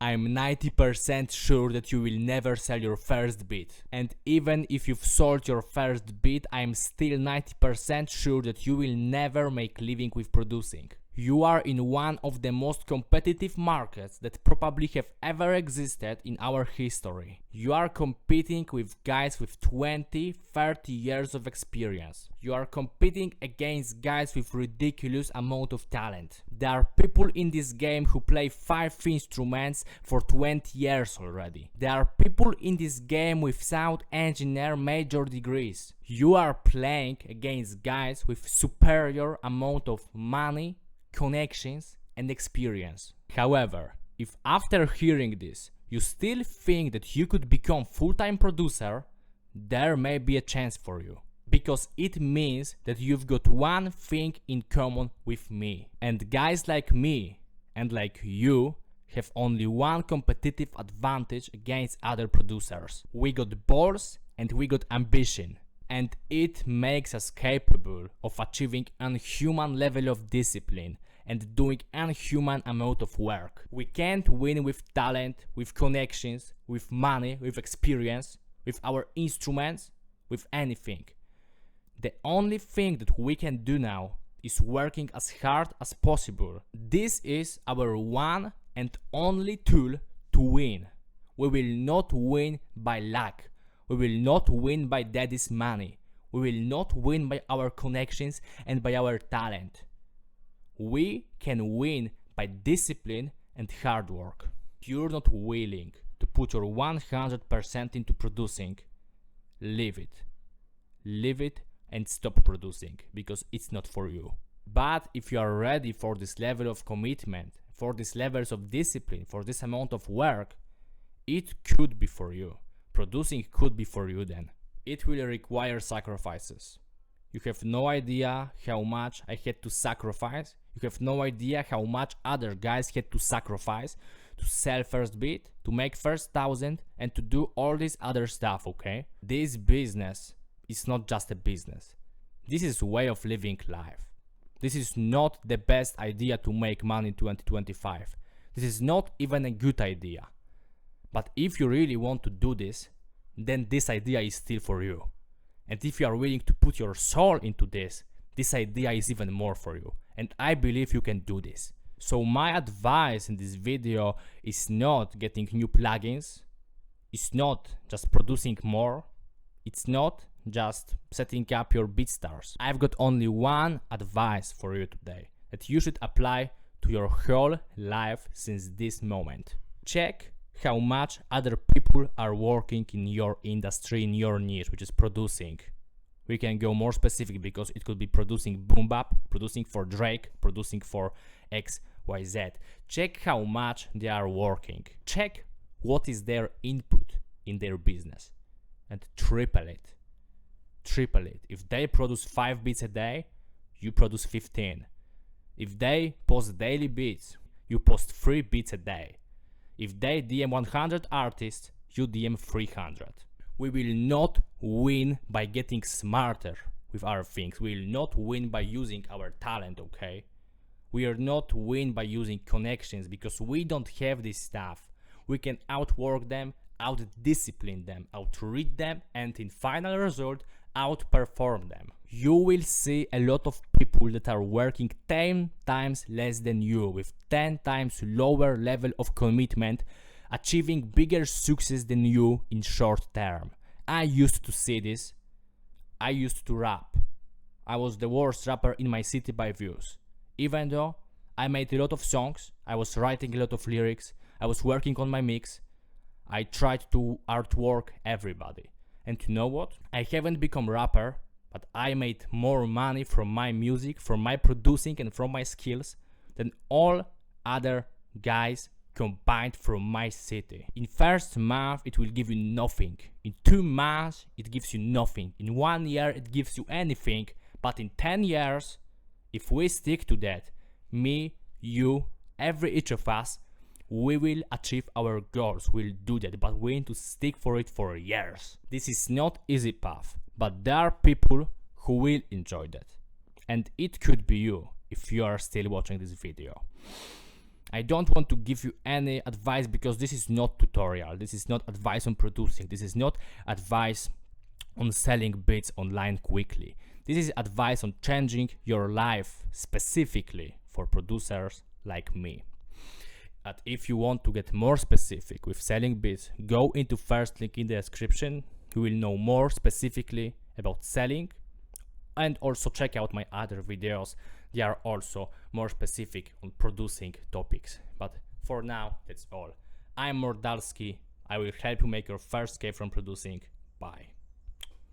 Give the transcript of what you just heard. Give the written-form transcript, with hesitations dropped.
I'm 90% sure that you will never sell your first beat. And even if you've sold your first beat, I'm still 90% sure that you will never make living with producing. You are in one of the most competitive markets that probably have ever existed in our history. You are competing with guys with 20, 30 years of experience. You are competing against guys with ridiculous amount of talent. There are people in this game who play 5 instruments for 20 years already. There are people in this game with sound engineer major degrees. You are playing against guys with superior amount of money, connections and experience. However, if after hearing this you still think that you could become full-time producer, there may be a chance for you. Because it means that you've got one thing in common with me. And guys like me and like you have only one competitive advantage against other producers. We got balls and we got ambition. And it makes us capable of achieving unhuman level of discipline and doing unhuman amount of work. We can't win with talent, with connections, with money, with experience, with our instruments, with anything. The only thing that we can do now is working as hard as possible. This is our one and only tool to win. We will not win by luck. We will not win by daddy's money. We will not win by our connections and by our talent. We can win by discipline and hard work. If you're not willing to put your 100% into producing, leave it. Leave it and stop producing because it's not for you. But if you are ready for this level of commitment, for these levels of discipline, for this amount of work, it could be for you. Producing could be for you then. It will require sacrifices. You have no idea how much I had to sacrifice. You have no idea how much other guys had to sacrifice to sell first beat, to make first 1,000 and to do all this other stuff, okay? This business is not just a business. This is a way of living life. This is not the best idea to make money in 2025. This is not even a good idea. But if you really want to do this, then this idea is still for you. And if you are willing to put your soul into this idea is even more for you. And I believe you can do this. So my advice in this video is not getting new plugins. It's not just producing more. It's not just setting up your BeatStars. I've got only one advice for you today that you should apply to your whole life since this moment. Check how much other people are working in your industry, in your niche, which is producing. We can go more specific because it could be producing boom bap, producing for Drake, producing for XYZ. Check how much they are working. Check what is their input in their business and triple it. Triple it. If they produce 5 beats a day, you produce 15. If they post daily beats, you post 3 beats a day. If they DM 100 artists, you DM 300. We will not win by getting smarter with our things. We will not win by using our talent, okay? We are not win by using connections because we don't have this stuff. We can outwork them, out-discipline them, out-read them, and in final result, outperform them. You will see a lot of people that are working 10 times less than you with 10 times lower level of commitment, achieving bigger success than you in short term. I used to see this. I used to rap. I was the worst rapper in my city by views. Even though I made a lot of songs, I was writing a lot of lyrics, I was working on my mix, I tried to outwork everybody. And you know what? I haven't become a rapper, but I made more money from my music, from my producing and from my skills than all other guys combined from my city. In first month it will give you nothing. In 2 months it gives you nothing. In 1 year it gives you anything. But in 10 years, if we stick to that, me, you, each of us, we will achieve our goals. We'll do that, but we need to stick for it for years. This is not easy path, but there are people who will enjoy that. And it could be you if you are still watching this video. I don't want to give you any advice because this is not tutorial, this is not advice on producing, this is not advice on selling beats online quickly. This is advice on changing your life specifically for producers like me. And if you want to get more specific with selling beats, go into first link in the description. You will know more specifically about selling, and also check out my other videos. They are also more specific on producing topics. But for now, that's all. I'm Mordalski. I will help you make your first K from producing. Bye.